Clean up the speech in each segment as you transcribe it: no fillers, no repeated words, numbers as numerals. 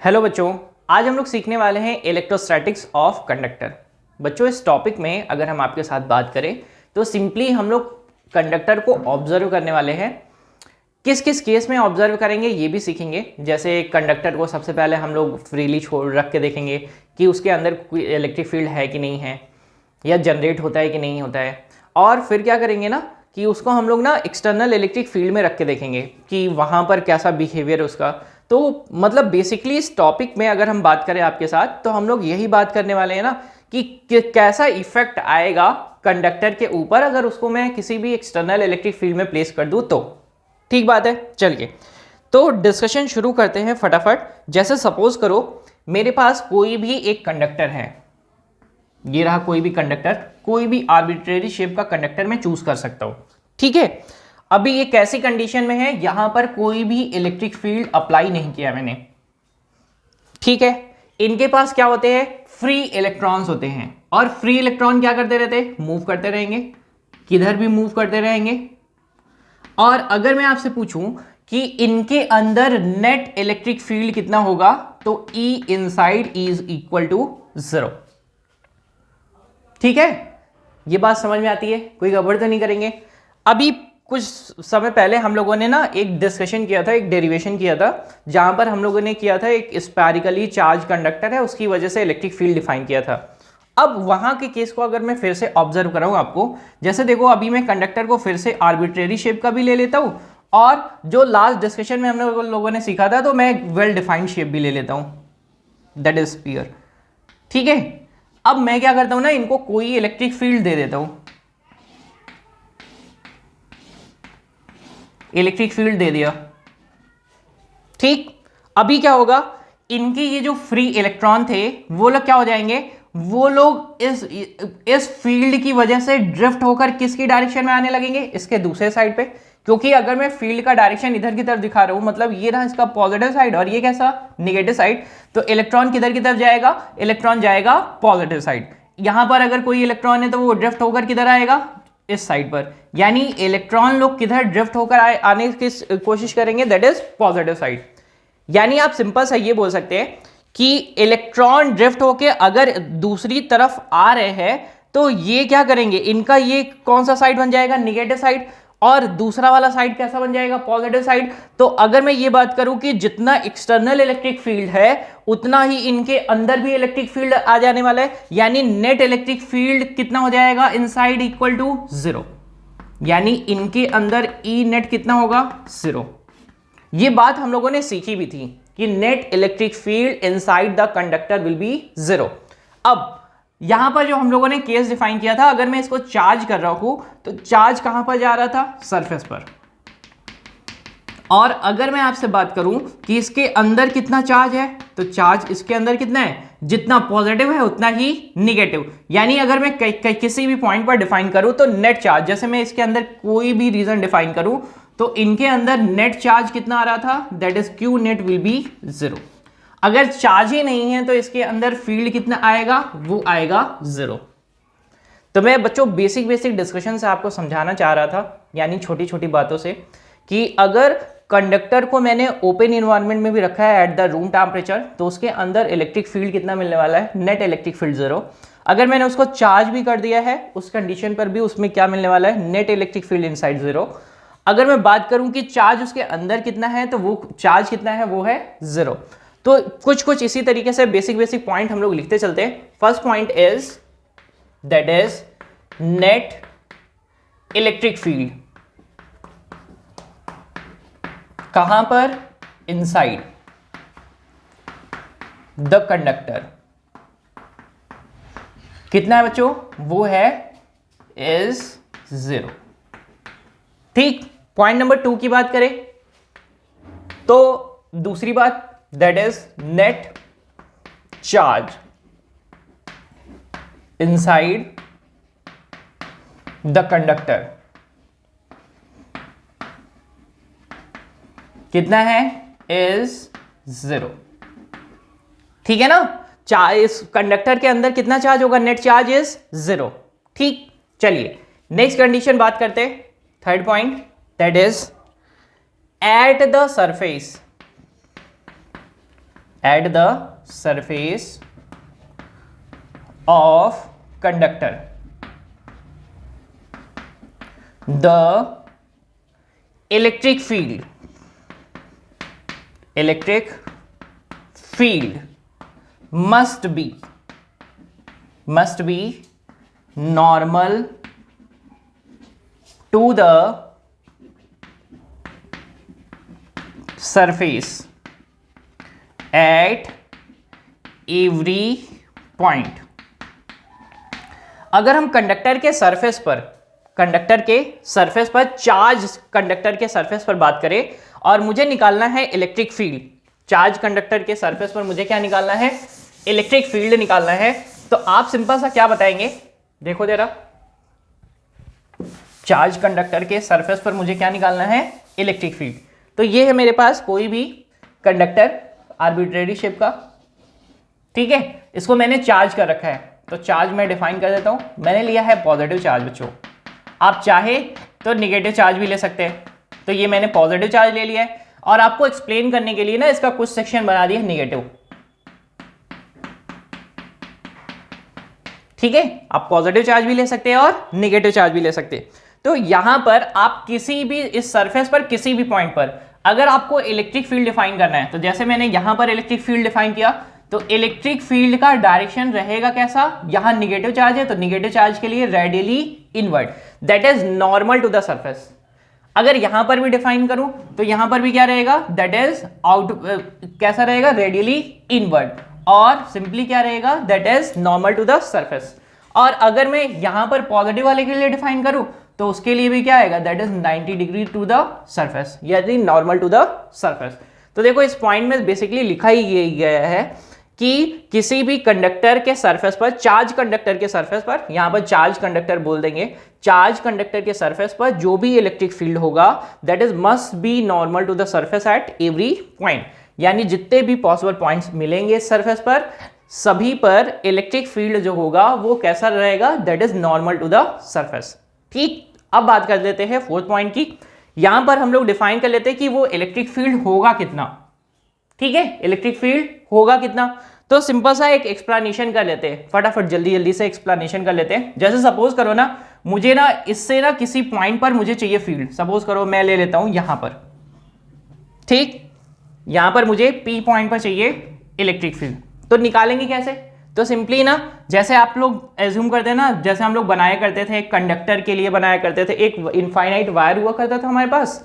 Hello बच्चों, आज हम लोग सीखने वाले हैं इलेक्ट्रोस्टैटिक्स ऑफ कंडक्टर। बच्चों, इस टॉपिक में अगर हम आपके साथ बात करें तो सिंपली हम लोग कंडक्टर को ऑब्जर्व करने वाले हैं। किस किस केस में ऑब्जर्व करेंगे ये भी सीखेंगे। जैसे कंडक्टर को सबसे पहले हम लोग फ्रीली छोड़ रख के देखेंगे कि उसके अंदर कोई इलेक्ट्रिक फील्ड है कि नहीं है, या जनरेट होता है कि नहीं होता है। और फिर क्या करेंगे ना कि उसको हम लोग ना एक्सटर्नल इलेक्ट्रिक फील्ड में रख के देखेंगे कि वहाँ पर कैसा बिहेवियर है उसका। तो मतलब बेसिकली इस टॉपिक में अगर हम बात करें आपके साथ तो हम लोग यही बात करने वाले हैं ना कि कैसा इफेक्ट आएगा कंडक्टर के ऊपर अगर उसको मैं किसी भी एक्सटर्नल इलेक्ट्रिक फील्ड में प्लेस कर दूं तो। ठीक बात है, चलिए तो डिस्कशन शुरू करते हैं फटाफट। जैसे सपोज करो मेरे पास कोई भी एक कंडक्टर है, ये रहा कोई भी कंडक्टर, कोई भी आर्बिट्रेरी शेप का कंडक्टर मैं चूज कर सकता हूं। ठीक है, अभी ये कैसी कंडीशन में है, यहां पर कोई भी इलेक्ट्रिक फील्ड अप्लाई नहीं किया मैंने। ठीक है, इनके पास क्या होते हैं, फ्री इलेक्ट्रॉन्स होते हैं। और फ्री इलेक्ट्रॉन क्या करते रहते हैं, मूव करते रहेंगे, किधर भी मूव करते रहेंगे। और अगर मैं आपसे पूछूं कि इनके अंदर नेट इलेक्ट्रिक फील्ड कितना होगा तो E inside is equal to 0। ठीक है, ये बात समझ में आती है, कोई गड़बड़ तो नहीं करेंगे। अभी कुछ समय पहले हम लोगों ने ना एक डिस्कशन किया था, एक डेरिवेशन किया था, जहां पर हम लोगों ने किया था एक स्पेरिकली चार्ज कंडक्टर है, उसकी वजह से इलेक्ट्रिक फील्ड डिफाइन किया था। अब वहां के केस को अगर मैं फिर से ऑब्जर्व कराऊं आपको, जैसे देखो अभी मैं कंडक्टर को फिर से आर्बिट्रेरी शेप का भी ले लेता हूं, और जो लास्ट डिस्कशन में हम लोगों ने सीखा था तो मैं वेल डिफाइंड शेप भी ले लेता हूं, दैट इज स्फीयर। ठीक है, अब मैं क्या करता हूं ना, इनको कोई इलेक्ट्रिक फील्ड दे देता हूं, इलेक्ट्रिक फील्ड दे दिया। ठीक, अभी क्या होगा, इनके ये जो फ्री इलेक्ट्रॉन थे वो लोग क्या हो जाएंगे, वो लोग इस फील्ड की वजह से ड्रिफ्ट होकर किसकी डायरेक्शन में आने लगेंगे, इसके दूसरे साइड पे। क्योंकि अगर मैं फील्ड का डायरेक्शन इधर की तरफ दिखा रहा हूं, मतलब ये रहा इसका पॉजिटिव साइड और ये कैसा निगेटिव साइड, तो इलेक्ट्रॉन किधर की तरफ जाएगा, इलेक्ट्रॉन जाएगा पॉजिटिव साइड। यहां पर अगर कोई इलेक्ट्रॉन है तो वो ड्रिफ्ट होकर किधर आएगा, इस साइड पर। यानी इलेक्ट्रॉन लोग किधर ड्रिफ्ट होकर आने की कोशिश करेंगे, दैट इज पॉजिटिव साइड। यानी आप सिंपल सा ये बोल सकते हैं कि इलेक्ट्रॉन ड्रिफ्ट होकर अगर दूसरी तरफ आ रहे हैं तो ये क्या करेंगे, इनका ये कौन सा साइड बन जाएगा, निगेटिव साइड, और दूसरा वाला साइड कैसा बन जाएगा, पॉजिटिव साइड। तो अगर मैं ये बात करूं कि जितना एक्सटर्नल इलेक्ट्रिक फील्ड है उतना ही इनके अंदर भी इलेक्ट्रिक फील्ड आ जाने वाला है, यानी नेट इलेक्ट्रिक फील्ड कितना हो जाएगा, इनसाइड इक्वल टू 0। यानी इनके अंदर ई नेट कितना होगा, 0। ये बात हम लोगों ने सीखी भी थी कि net electric field inside the conductor will be 0। अब यहां पर जो हम लोगों ने केस डिफाइन किया था, अगर मैं इसको चार्ज कर रहा हूं तो चार्ज कहां पर जा रहा था, सरफेस पर। और अगर मैं आपसे बात करूं कि इसके अंदर कितना चार्ज है, तो चार्ज इसके अंदर कितना है, जितना पॉजिटिव है उतना ही निगेटिव। यानी अगर मैं किसी भी पॉइंट पर डिफाइन करूं तो नेट चार्ज, जैसे मैं इसके अंदर कोई भी रीजन डिफाइन करूं तो इनके अंदर नेट चार्ज कितना आ रहा था, that is Q net will be 0। अगर चार्ज ही नहीं है तो इसके अंदर फील्ड कितना आएगा, वो आएगा 0। तो मैं बच्चों बेसिक डिस्कशन से आपको समझाना चाह रहा था, यानी छोटी छोटी बातों से, कि अगर कंडक्टर को मैंने ओपन इन्वायरमेंट में भी रखा है एट द रूम टेम्परेचर तो उसके अंदर इलेक्ट्रिक फील्ड कितना मिलने वाला है, नेट इलेक्ट्रिक फील्ड 0। अगर मैंने उसको चार्ज भी कर दिया है उस कंडीशन पर भी उसमें क्या मिलने वाला है, नेट इलेक्ट्रिक फील्ड इनसाइड 0। अगर मैं बात करूं कि चार्ज उसके अंदर कितना है तो वो चार्ज कितना है, वो है 0। तो कुछ इसी तरीके से बेसिक पॉइंट हम लोग लिखते चलते हैं। First point is that is net electric field कहां पर, इनसाइड द कंडक्टर कितना है बच्चों, वो है इज 0। ठीक, पॉइंट नंबर 2 की बात करें तो दूसरी बात, that is net charge inside the conductor कितना है, इज 0। ठीक है ना, इस कंडक्टर के अंदर कितना चार्ज होगा, नेट चार्ज इज 0। ठीक, चलिए नेक्स्ट कंडीशन बात करते हैं, third point, that is eight the surface eight the surface of conductor the electric field must be normal to the surface at every point। अगर हम कंडक्टर के surface पर charge conductor के सरफेस पर बात करें और मुझे निकालना है इलेक्ट्रिक फील्ड, चार्ज कंडक्टर के सरफेस पर मुझे क्या निकालना है, इलेक्ट्रिक फील्ड निकालना है, तो आप सिंपल सा क्या बताएंगे, देखो जरा, चार्ज कंडक्टर के सरफेस पर मुझे क्या निकालना है, इलेक्ट्रिक फील्ड। तो ये है मेरे पास कोई भी कंडक्टर आर्बिट्रेरी शेप का, ठीक है, इसको मैंने चार्ज कर रखा है, तो चार्ज मैं डिफाइन कर देता हूं, मैंने लिया है पॉजिटिव चार्ज बच्चों, आप चाहे तो निगेटिव चार्ज भी ले सकते हैं, तो ये मैंने पॉजिटिव चार्ज ले लिया है और आपको एक्सप्लेन करने के लिए ना इसका कुछ सेक्शन बना दिया निगेटिव, ठीक है, आप पॉजिटिव चार्ज भी ले सकते हैं और निगेटिव चार्ज भी ले सकते हैं। तो यहां पर आप किसी भी इस सरफेस पर किसी भी पॉइंट पर अगर आपको इलेक्ट्रिक फील्ड डिफाइन करना है, तो जैसे मैंने यहां पर इलेक्ट्रिक फील्ड डिफाइन किया, तो इलेक्ट्रिक फील्ड का डायरेक्शन रहेगा कैसा, यहां निगेटिव चार्ज है तो निगेटिव चार्ज के लिए radially inward, that is normal to the surface. अगर यहां पर भी डिफाइन करूं तो यहां पर भी क्या रहेगा, दैट इज कैसा रहेगा, रेडियली इनवर्ड, और सिंपली क्या रहेगा, that is normal to the surface. और अगर मैं यहां पर पॉजिटिव वाले के लिए डिफाइन करूं तो उसके लिए भी क्या आएगा, that is 90 degree to the surface, यानी नॉर्मल टू द सरफेस। तो देखो इस पॉइंट में बेसिकली लिखा ही गया है कि किसी भी कंडक्टर के सरफेस पर, चार्ज कंडक्टर के सरफेस पर, यहां पर चार्ज कंडक्टर बोल देंगे, चार्ज कंडक्टर के सरफेस पर जो भी इलेक्ट्रिक फील्ड होगा that is must be normal to the surface at every point, यानी जितने भी पॉसिबल पॉइंट्स मिलेंगे इस सरफेस पर सभी पर इलेक्ट्रिक फील्ड जो होगा वो कैसा रहेगा, that is normal to the surface. ठीक, अब बात कर लेते हैं फोर्थ पॉइंट की। यहां पर हम लोग डिफाइन कर लेते हैं कि वो इलेक्ट्रिक फील्ड होगा कितना, ठीक है, इलेक्ट्रिक फील्ड होगा कितना, तो सिंपल सा एक एक्सप्लेनेशन कर लेते हैं, फटाफट जल्दी जल्दी से एक्सप्लेनेशन कर लेते हैं। जैसे सपोज करो ना, मुझे ना इससे ना किसी पॉइंट पर मुझे चाहिए फील्ड, सपोज करो मैं ले लेता हूं यहां पर, ठीक, यहां पर मुझे P पॉइंट पर चाहिए इलेक्ट्रिक फील्ड, तो निकालेंगे कैसे, तो सिंपली ना जैसे आप लोग एज्यूम करते हैं ना, जैसे हम लोग बनाया करते थे, एक कंडक्टर के लिए बनाया करते थे, एक इनफाइनाइट वायर हुआ करता था हमारे पास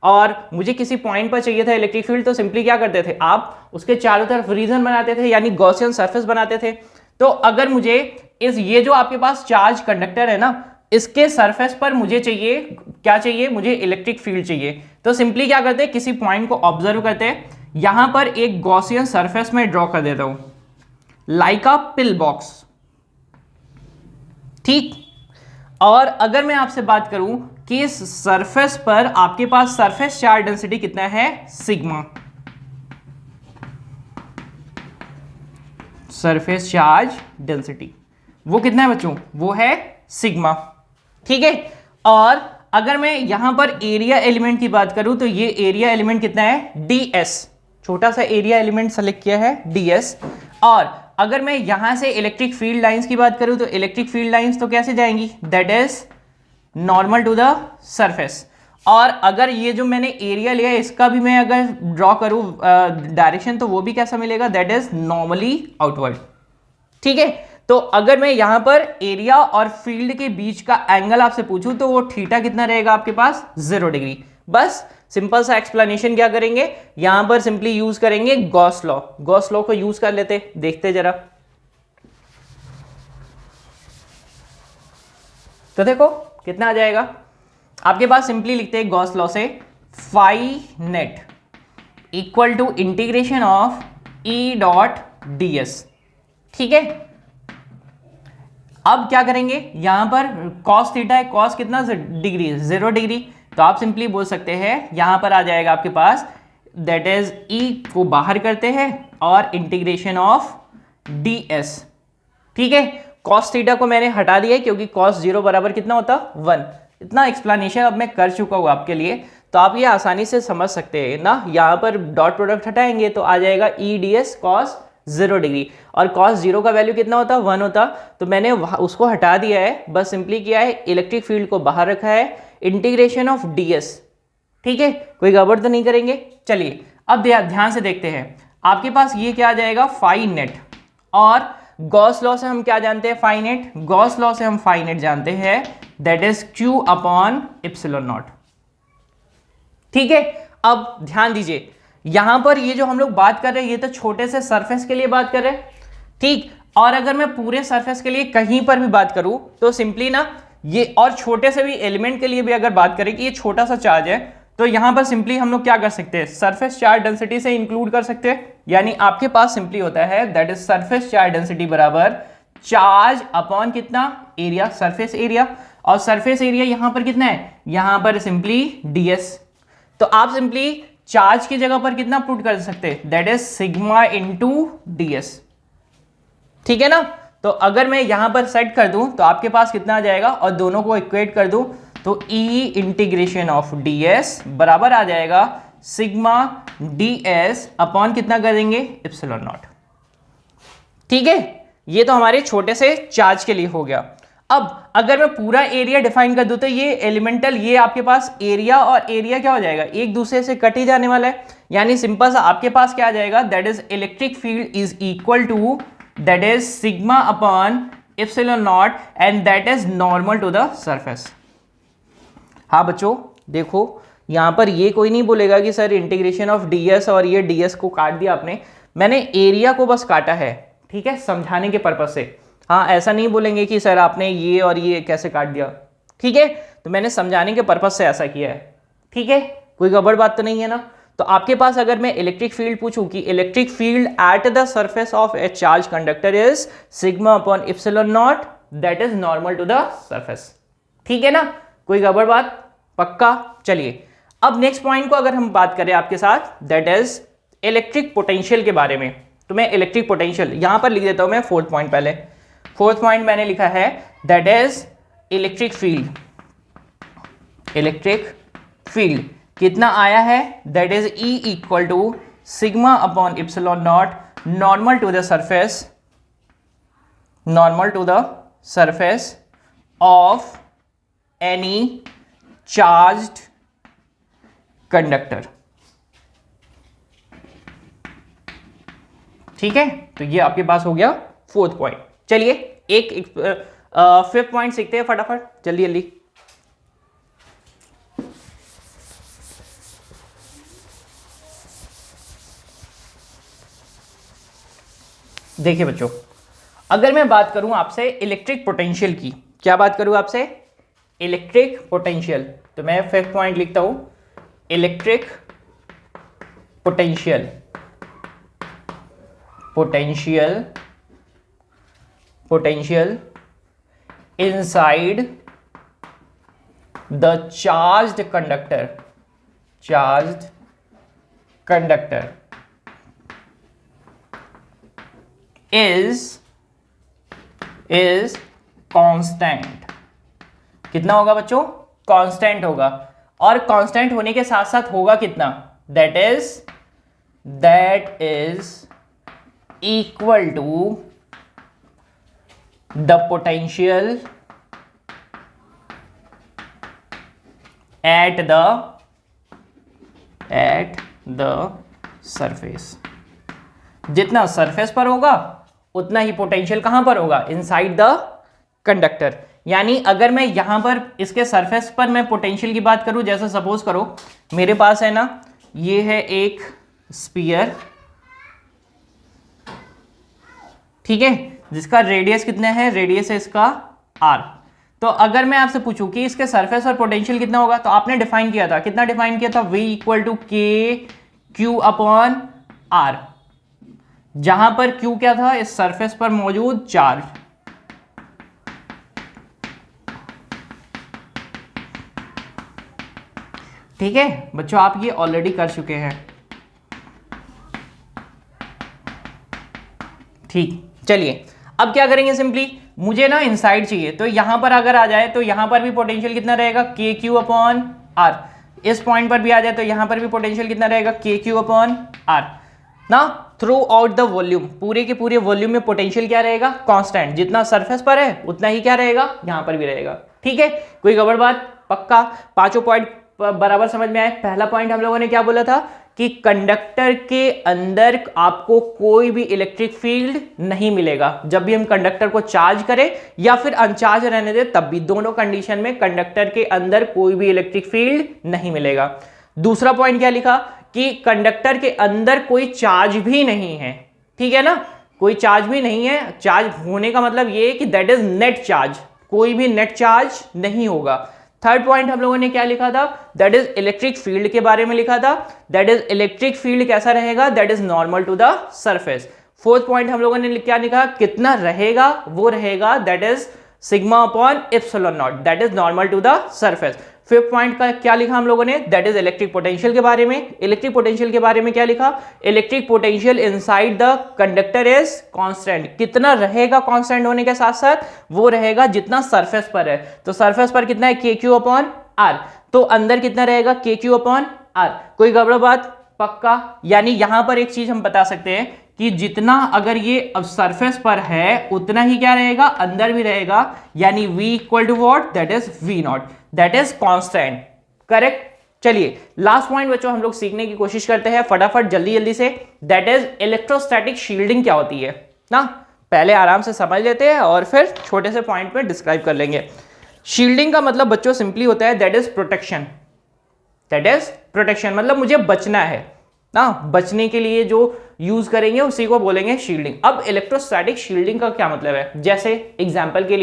और मुझे किसी पॉइंट पर चाहिए था इलेक्ट्रिक फील्ड, तो सिंपली क्या करते थे, आप उसके चारों तरफ रीजन बनाते थे, यानी गॉसियन सरफेस बनाते थे। तो अगर मुझे ये जो आपके पास चार्ज कंडक्टर है ना, इसके सरफेस पर मुझे चाहिए क्या चाहिए, मुझे इलेक्ट्रिक फील्ड चाहिए, तो सिंपली क्या करते हैं, किसी पॉइंट को ऑब्जर्व करते हैं, यहां पर एक गॉसियन सरफेस में ड्रॉ कर देता हूं लाइक अ पिल बॉक्स, ठीक। और अगर मैं आपसे बात करूं कि इस सरफेस पर आपके पास सरफेस चार्ज डेंसिटी कितना है, सिग्मा, सरफेस चार्ज डेंसिटी वो कितना है बच्चों, वो है सिग्मा, ठीक है। और अगर मैं यहां पर एरिया एलिमेंट की बात करूं तो ये एरिया एलिमेंट कितना है, ds, छोटा सा एरिया एलिमेंट सेलेक्ट किया है ds। और अगर मैं यहां से इलेक्ट्रिक फील्ड लाइंस की बात करूं तो इलेक्ट्रिक फील्ड लाइंस तो कैसे जाएंगी, that is normal to the surface. और अगर ये जो मैंने एरिया लिया है इसका भी मैं अगर ड्रॉ करूं डायरेक्शन तो वो भी कैसा मिलेगा, दैट इज नॉर्मली आउटवर्ड, ठीक है। तो अगर मैं यहां पर एरिया और फील्ड के बीच का एंगल आपसे पूछूं तो वो थीटा कितना रहेगा आपके पास, 0 डिग्री। बस सिंपल सा एक्सप्लेनेशन क्या करेंगे, यहां पर सिंपली यूज करेंगे गॉस लॉ, गॉस लॉ को यूज कर लेते, देखते जरा। तो देखो कितना आ जाएगा आपके पास, सिंपली लिखते हैं गॉस लॉ से, phi net equal to integration of E dot ds, ठीक है। अब क्या करेंगे, यहां पर cos थीटा है, cos कितना डिग्री, 0 डिग्री, तो आप सिंपली बोल सकते हैं यहां पर आ जाएगा आपके पास, दैट इज E को बाहर करते हैं और इंटीग्रेशन ऑफ ds, ठीक है। cos थीटा को मैंने हटा दिया है क्योंकि cos 0 बराबर कितना होता, 1। इतना एक्सप्लेनेशन अब मैं कर चुका हूं आपके लिए, तो आप ये आसानी से समझ सकते हैं ना, यहाँ पर डॉट प्रोडक्ट हटाएंगे तो आ जाएगा E D S cos 0 degree, और कॉस 0 का वैल्यू कितना होता, 1 होता, तो मैंने उसको हटा दिया है, बस सिंपली किया है इलेक्ट्रिक फील्ड को बाहर रखा है, इंटीग्रेशन ऑफ डी एस। ठीक है, कोई गड़बड़ तो नहीं करेंगे। चलिए अब ध्यान से देखते हैं, आपके पास ये क्या आ जाएगा, फाई नेट, और गॉस लॉ से हम क्या जानते हैं, फाई नेट, गॉस लॉ से हम फाई नेट जानते हैं, that is Q upon epsilon not. ठीक है, अब ध्यान दीजिए, यहां पर ये जो हम लोग बात कर रहे हैं ये तो छोटे से सरफेस के लिए बात कर रहे हैं, ठीक, और अगर मैं पूरे सरफेस के लिए कहीं पर भी बात करूं तो सिंपली ना ये, और छोटे से भी एलिमेंट के लिए भी अगर बात करें कि ये छोटा सा चार्ज है, तो यहां पर सिंपली हम लोग क्या कर सकते हैं, सरफेस चार्ज डेंसिटी से इंक्लूड कर सकते हैं, यानी आपके पास सिंपली होता है that is surface charge density बराबर चार्ज अपॉन कितना, एरिया, सरफेस एरिया, और सरफेस एरिया यहां पर कितना है, यहां पर सिंपली ds। तो आप सिंपली चार्ज की जगह पर कितना पुट कर सकते हैं, that is sigma into ds। ठीक है ना, तो अगर मैं यहां पर सेट कर दूं तो आपके पास कितना आ जाएगा, और दोनों को इक्वेट कर दूं तो E इंटीग्रेशन ऑफ ds बराबर आ जाएगा सिग्मा ds अपॉन कितना कर देंगे, इप्सिलॉन नॉट। ठीक है, ये तो हमारे छोटे से चार्ज के लिए हो गया। अब अगर मैं पूरा एरिया डिफाइन कर दूं तो ये एलिमेंटल, ये आपके पास एरिया और एरिया क्या हो जाएगा, एक दूसरे से कट ही जाने वाला है, यानी सिंपल सा आपके पास क्या आ जाएगा, that is electric field is equal to that is sigma upon epsilon not and that is normal to the surface. हाँ बच्चों देखो, यहां पर ये कोई नहीं बोलेगा कि सर इंटीग्रेशन ऑफ ds और ये ds को काट दिया आपने, मैंने एरिया को बस काटा है, ठीक है, समझाने के पर्पज से। हाँ, ऐसा नहीं बोलेंगे कि सर आपने ये और ये कैसे काट दिया, ठीक है, तो मैंने समझाने के पर्पज से ऐसा किया है। ठीक है, कोई गड़बड़ बात तो नहीं है ना। तो आपके पास अगर मैं इलेक्ट्रिक फील्ड पूछूं कि electric field at the surface of a charge conductor is sigma upon epsilon not that is normal to the surface. ठीक है ना, कोई गड़बड़ बात, पक्का। चलिए अब नेक्स्ट पॉइंट को अगर हम बात करें आपके साथ, दैट इज इलेक्ट्रिक पोटेंशियल के बारे में, तो मैं इलेक्ट्रिक पोटेंशियल यहां पर लिख देता हूं मैं, फोर्थ पॉइंट पहले, फोर्थ पॉइंट मैंने लिखा है that is electric field. Electric field कितना आया है, that is E equal to sigma upon epsilon not normal to the surface, normal to the surface of any charged conductor. ठीक है, तो ये आपके पास हो गया फोर्थ पॉइंट। चलिए एक फिफ्थ पॉइंट सीखते हैं फटाफट, जल्दी जल्दी। देखिए बच्चों, अगर मैं बात करूं आपसे इलेक्ट्रिक पोटेंशियल की, क्या बात करूं आपसे, इलेक्ट्रिक पोटेंशियल, तो मैं फिफ्थ पॉइंट लिखता हूं electric potential. Potential potential inside the charged conductor, charged conductor is constant. कितना होगा बच्चों, कांस्टेंट होगा, और कांस्टेंट होने के साथ साथ होगा कितना, that is equal to the potential at the surface. जितना सरफेस पर होगा उतना ही पोटेंशियल कहां पर होगा, इनसाइड द कंडक्टर। यानी अगर मैं यहां पर इसके सरफेस पर मैं पोटेंशियल की बात करूं, जैसे सपोज करो मेरे पास है ना, ये है एक स्फीयर, ठीक है, जिसका रेडियस कितना है, रेडियस है इसका r। तो अगर मैं आपसे पूछूं कि इसके सरफेस पर पोटेंशियल कितना होगा, तो आपने डिफाइन किया था, कितना डिफाइन किया था, v इक्वल टू के क्यू अपॉन r, जहां पर Q क्या था, इस सरफेस पर मौजूद चार्ज। ठीक है बच्चों, आप ये ऑलरेडी कर चुके हैं। ठीक, चलिए अब क्या करेंगे, सिंपली मुझे ना इनसाइड चाहिए, तो यहां पर अगर आ जाए तो यहां पर भी पोटेंशियल कितना रहेगा, के क्यू अपॉन आर। इस पॉइंट पर भी आ जाए तो यहां पर भी पोटेंशियल कितना रहेगा, के क्यू अपॉन आर ना। थ्रू आउट द वॉल्यूम, पूरे के पूरे वॉल्यूम में पोटेंशियल क्या रहेगा, कांस्टेंट, जितना सरफेस पर है उतना ही क्या रहेगा यहां पर भी रहेगा। ठीक है, कोई गड़बड़ बात, पक्का पांचों पॉइंट बराबर समझ में आए। पहला पॉइंट हम लोगों ने क्या बोला था कि कंडक्टर के अंदर आपको कोई भी इलेक्ट्रिक फील्ड नहीं मिलेगा जब भी हम कंडक्टर को चार्ज करें या फिर अनचार्ज रहने दें, तब भी दोनों कंडीशन में कंडक्टर के अंदर कोई भी इलेक्ट्रिक फील्ड नहीं मिलेगा। दूसरा पॉइंट क्या लिखा कि कंडक्टर के अंदर कोई चार्ज भी नहीं है। ठीक है ना, कोई चार्ज भी नहीं है। चार्ज होने का मतलब ये है कि दैट इज नेट चार्ज, कोई भी नेट चार्ज नहीं होगा। थर्ड पॉइंट हम लोगों ने क्या लिखा था, दैट इज इलेक्ट्रिक फील्ड के बारे में लिखा था। दैट इज इलेक्ट्रिक फील्ड कैसा रहेगा, that is normal to the surface. Fourth point हम लोगों ने क्या लिखा, कितना रहेगा, वो रहेगा that is sigma upon epsilon not, that is normal to the surface. Fifth point का क्या लिखा हम लोगों ने, दैट इज इलेक्ट्रिक पोटेंशियल के बारे में। इलेक्ट्रिक पोटेंशियल के बारे में क्या लिखा, electric potential inside the conductor is constant, कितना रहेगा कांस्टेंट होने के साथ साथ वो रहेगा जितना सरफेस पर है। तो सरफेस पर कितना है, के क्यू अपॉन आर, तो अंदर कितना रहेगा, के क्यू अपॉन आर। कोई गड़बड़ बात, पक्का। यानी यहां पर एक चीज हम बता सकते हैं कि जितना अगर ये अब सरफेस पर है उतना ही क्या रहेगा, अंदर भी रहेगा। यानी v equal to what, that is v not, that is constant. Correct. चलिए लास्ट पॉइंट बच्चों हम लोग सीखने की कोशिश करते हैं फटाफट जल्दी जल्दी से। दैट इज इलेक्ट्रोस्टैटिक शील्डिंग क्या होती है ना, पहले आराम से समझ लेते हैं और फिर छोटे से पॉइंट में डिस्क्राइब कर लेंगे। शील्डिंग का मतलब बच्चों सिंपली होता है that is protection, that is protection, मतलब मुझे बचना है ना, बचने के लिए जो यूज करेंगे उसी को बोलेंगे शील्डिंग। अब इलेक्ट्रोस्टैटिक शील्डिंग का क्या मतलब है, जैसे एग्जांपल के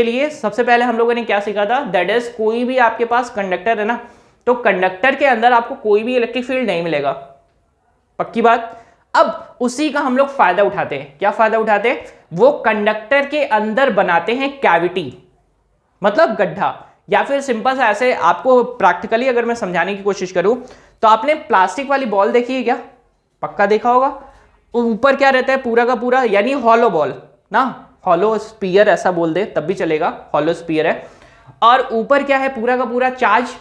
लिए सबसे पहले हम लोगों ने क्या सीखा था, दैट इज कोई भी आपके पास कंडक्टर है ना, तो कंडक्टर के अंदर आपको कोई भी इलेक्ट्रिक फील्ड नहीं मिलेगा, पक्की बात। अब उसी का हम लोग फायदा उठाते हैं, क्या फायदा उठाते हैं, वो कंडक्टर के अंदर बनाते हैं कैविटी, मतलब गड्ढा। या फिर सिंपल सा ऐसे आपको प्रैक्टिकली अगर मैं समझाने की कोशिश करूं तो आपने प्लास्टिक वाली बॉल देखी है क्या, पक्का देखा होगा। ऊपर क्या रहता है पूरा का पूरा, यानी हॉलो बॉल ना, हॉलो स्पीयर ऐसा बोल दे तब भी चलेगा, हॉलो स्पीयर है। और ऊपर क्या है पूरा का पूरा चार्ज,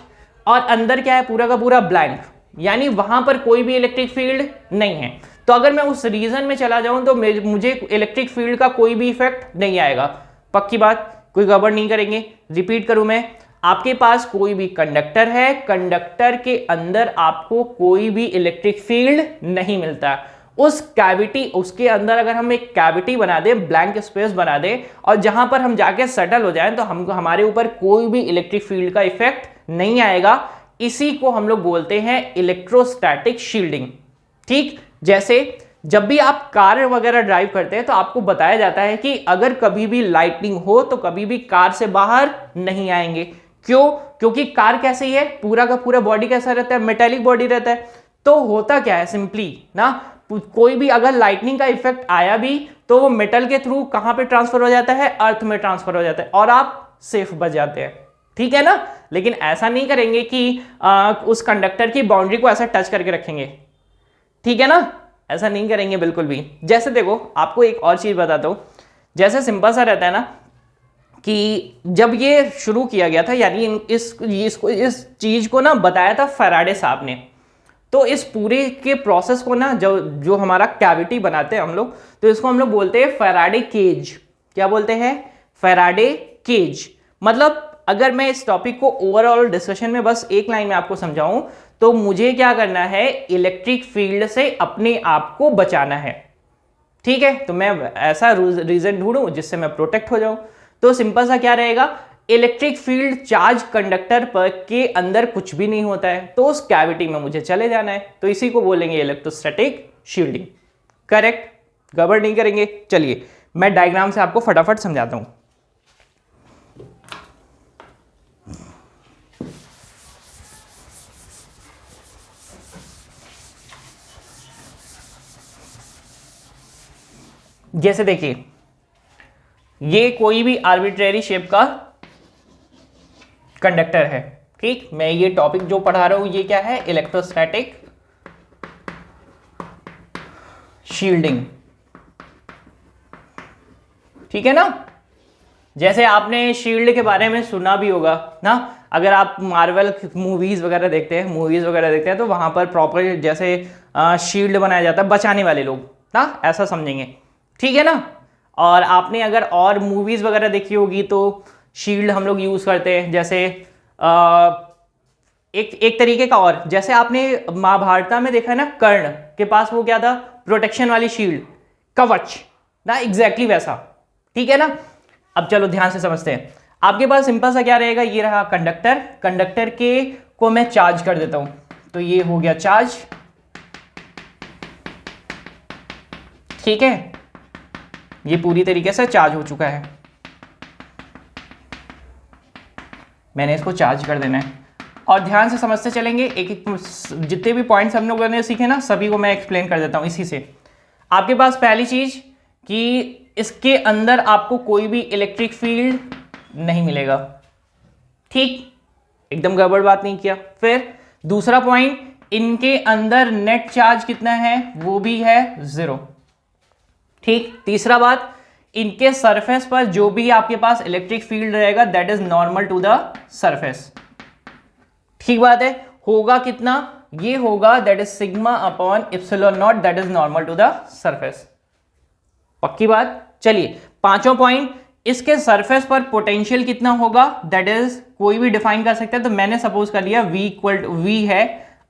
और अंदर क्या है पूरा का पूरा ब्लैंक, यानी वहां पर कोई भी इलेक्ट्रिक फील्ड नहीं है। तो अगर मैं उस रीजन में चला जाऊं तो मुझे इलेक्ट्रिक फील्ड का कोई भी इफेक्ट नहीं आएगा, पक्की बात, कोई गड़बड़ नहीं करेंगे। रिपीट करूं मैं, आपके पास कोई भी कंडक्टर है, कंडक्टर के अंदर आपको कोई भी इलेक्ट्रिक फील्ड नहीं मिलता। उस कैविटी, उसके अंदर अगर हम एक कैविटी बना दें, ब्लैंक स्पेस बना दें, और जहां पर हम जाके सेटल हो जाएं तो हमको हमारे ऊपर कोई भी इलेक्ट्रिक फील्ड का इफेक्ट नहीं आएगा। इसी को हम लोग बोलते हैं इलेक्ट्रोस्टैटिक शील्डिंग। ठीक, जैसे जब भी आप कार वगैरह ड्राइव करते हैं तो आपको बताया जाता है कि अगर कभी भी लाइटनिंग हो तो कभी भी कार से बाहर नहीं आएंगे। क्यों, क्योंकि कार कैसी है, पूरा का पूरा बॉडी कैसा रहता है, मेटेलिक बॉडी रहता है। तो होता क्या है सिंपली ना, कोई भी अगर लाइटनिंग का इफेक्ट आया भी तो वो मेटल के थ्रू कहां पे ट्रांसफर हो जाता है, अर्थ में ट्रांसफर हो जाता है, और आप सेफ बच जाते हैं। ठीक है ना, लेकिन ऐसा नहीं करेंगे कि उस कंडक्टर की बाउंड्री को ऐसा टच करके रखेंगे, ठीक है ना, ऐसा नहीं करेंगे बिल्कुल भी। जैसे देखो आपको एक और चीज बताता हूं, जैसे सिंपल सा रहता है ना कि जब ये शुरू किया गया था, यानी इस चीज को ना बताया था फैराडे साहब ने। तो इस पूरे के प्रोसेस को ना जो हमारा कैविटी बनाते हैं हम लोग, तो इसको हम लोग बोलते हैं फैराडे केज। क्या बोलते हैं, फैराडे केज। मतलब अगर मैं इस टॉपिक को ओवरऑल डिस्कशन में बस एक लाइन में आपको समझाऊं तो मुझे क्या करना है, इलेक्ट्रिक फील्ड से अपने आप को बचाना है। ठीक है, तो मैं ऐसा रीजन ढूंढूं जिससे मैं प्रोटेक्ट हो जाऊं। तो सिंपल सा क्या रहेगा, इलेक्ट्रिक फील्ड चार्ज कंडक्टर पर के अंदर कुछ भी नहीं होता है, तो उस कैविटी में मुझे चले जाना है, तो इसी को बोलेंगे इलेक्ट्रोस्टैटिक शील्डिंग। करेक्ट, गड़बड़ नहीं करेंगे। चलिए मैं डायग्राम से आपको फटाफट समझाता हूं। जैसे देखिए ये कोई भी आर्बिट्रेरी शेप का कंडक्टर है। ठीक, मैं ये टॉपिक जो पढ़ा रहा हूं ये क्या है, इलेक्ट्रोस्टैटिक शील्डिंग। ठीक है ना, जैसे आपने शील्ड के बारे में सुना भी होगा ना, अगर आप मार्वल मूवीज वगैरह देखते हैं तो वहां पर प्रॉपर जैसे शील्ड बनाया जाता है, बचाने वाले लोग ना, ऐसा समझेंगे, ठीक है ना। और आपने अगर और मूवीज वगैरह देखी होगी तो शील्ड हम लोग यूज करते हैं, जैसे एक तरीके का, और जैसे आपने महाभारत में देखा है ना, कर्ण के पास वो क्या था, प्रोटेक्शन वाली शील्ड, कवच ना, एग्जैक्टली वैसा, ठीक है ना। अब चलो ध्यान से समझते हैं। आपके पास सिंपल सा क्या रहेगा, ये रहा कंडक्टर, कंडक्टर के को मैं चार्ज कर देता हूं, तो ये हो गया चार्ज, ठीक है, ये पूरी तरीके से चार्ज हो चुका है, मैंने इसको चार्ज कर देना है। और ध्यान से समझते चलेंगे, एक एक जितने भी पॉइंट्स हम लोगों ने सीखे ना, सभी को मैं एक्सप्लेन कर देता हूं इसी से। आपके पास पहली चीज कि इसके अंदर आपको कोई भी इलेक्ट्रिक फील्ड नहीं मिलेगा, ठीक, एकदम गड़बड़ बात नहीं किया। फिर दूसरा पॉइंट, इनके अंदर नेट चार्ज कितना है, वो भी है 0, ठीक। तीसरा बात, इनके सरफेस पर जो भी आपके पास इलेक्ट्रिक फील्ड रहेगा that is normal to the surface, ठीक बात है। होगा कितना, ये होगा that is sigma upon epsilon not, that is normal to the surface, पक्की बात। चलिए पांचों पॉइंट, इसके सरफेस पर पोटेंशियल कितना होगा, दैट इज कोई भी डिफाइन कर सकता है, तो मैंने सपोज कर लिया V इक्वल टू V है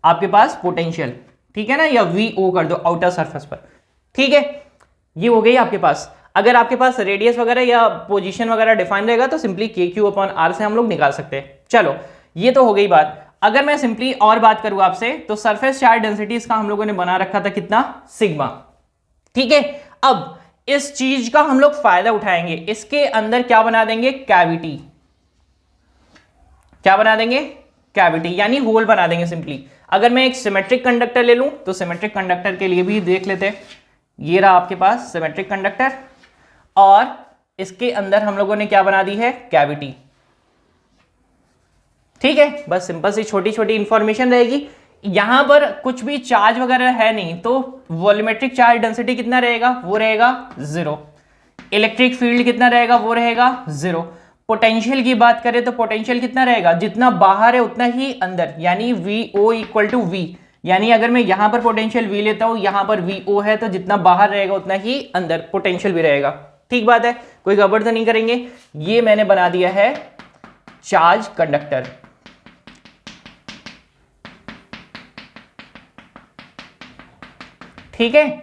आपके पास पोटेंशियल, ठीक है ना, या VO कर दो आउटर सरफेस पर, ठीक है, ये हो गई आपके पास। अगर आपके पास रेडियस वगैरह या पोजीशन वगैरह डिफाइन रहेगा तो सिंपली KQ अपॉन R से हम लोग निकाल सकते हैं। चलो ये तो हो गई बात। अगर मैं सिंपली और बात करूं आपसे, तो सरफेस चार्ज डेंसिटी का हम लोगों ने बना रखा था कितना, सिग्मा, ठीक है। अब इस चीज का हम लोग फायदा उठाएंगे, इसके अंदर क्या बना देंगे, कैविटी, क्या बना देंगे, कैविटी, यानी होल बना देंगे सिंपली। अगर मैं एक सिमेट्रिक कंडक्टर ले लूं तो सिमेट्रिक कंडक्टर के लिए भी देख लेते हैं, ये रहा आपके पास सिमेट्रिक कंडक्टर, और इसके अंदर हम लोगों ने क्या बना दी है, कैविटी, ठीक है। बस सिंपल सी छोटी छोटी इंफॉर्मेशन रहेगी, यहां पर कुछ भी चार्ज वगैरह है नहीं, तो वॉल्यूमेट्रिक चार्ज डेंसिटी कितना रहेगा, वो रहेगा 0, इलेक्ट्रिक फील्ड कितना रहेगा, वो रहेगा 0। पोटेंशियल की बात करें तो पोटेंशियल कितना रहेगा, जितना बाहर है उतना ही अंदर, यानी VO इक्वल टू V, यानी अगर मैं यहां पर पोटेंशियल V लेता हूं, यहां पर VO है, तो जितना बाहर रहेगा उतना ही अंदर पोटेंशियल भी रहेगा, ठीक बात है, कोई गड़बड़ तो नहीं करेंगे। ये मैंने बना दिया है चार्ज कंडक्टर, ठीक है।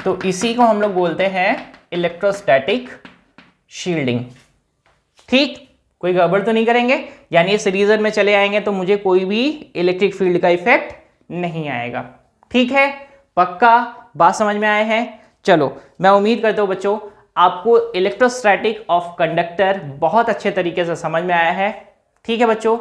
तो इसी को हम लोग बोलते हैं इलेक्ट्रोस्टैटिक शील्डिंग, ठीक, कोई गड़बड़ तो नहीं करेंगे, यानी इस रीजन में चले आएंगे तो मुझे कोई भी इलेक्ट्रिक फील्ड का इफेक्ट नहीं आएगा, ठीक है, पक्का बात समझ में आए हैं। चलो मैं उम्मीद करता हूं बच्चों आपको इलेक्ट्रोस्टैटिक ऑफ कंडक्टर बहुत अच्छे तरीके से समझ में आया है, ठीक है बच्चों।